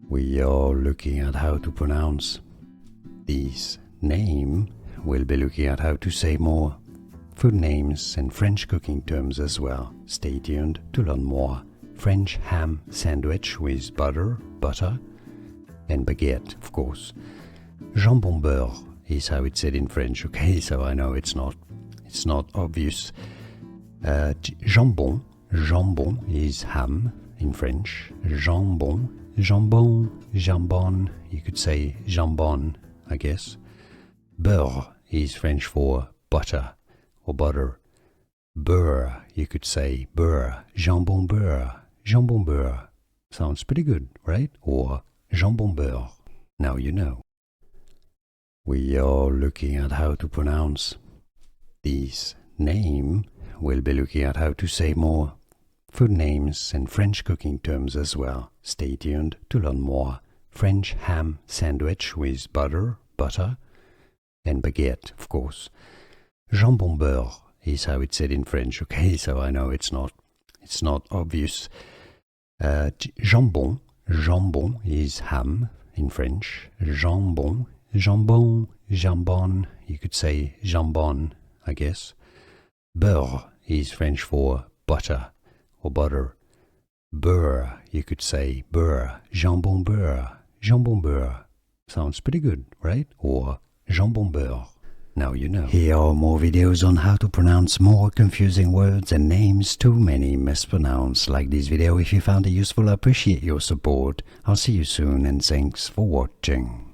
We are looking at how to pronounce these names. We'll be looking at how to say more food names and French cooking terms as well. Stay tuned to learn more. French ham sandwich with butter, and baguette, of course. Jambon beurre is how it's said in French, okay? So I know it's not obvious. Jambon is ham in French. Jambon, jambon, you could say jambon, I guess. Beurre is French for butter or butter. Beurre, you could say beurre. Jambon beurre. Sounds pretty good, right? Or jambon beurre. Now you know. We are looking at how to pronounce these names. We'll be looking at how to say more food names and French cooking terms as well. Stay tuned to learn more. French ham sandwich with butter, and baguette, of course. Jambon beurre is how it's said in French, okay? So I know it's not obvious. Jambon is ham in French. Jambon, you could say jambon, I guess. Beurre is French for butter or butter. Beurre, you could say beurre. Jambon beurre. Sounds pretty good, right? Or jambon beurre. Now you know. Here are more videos on how to pronounce more confusing words and names too many mispronounced. Like this video if you found it useful. I appreciate your support. I'll see you soon and thanks for watching.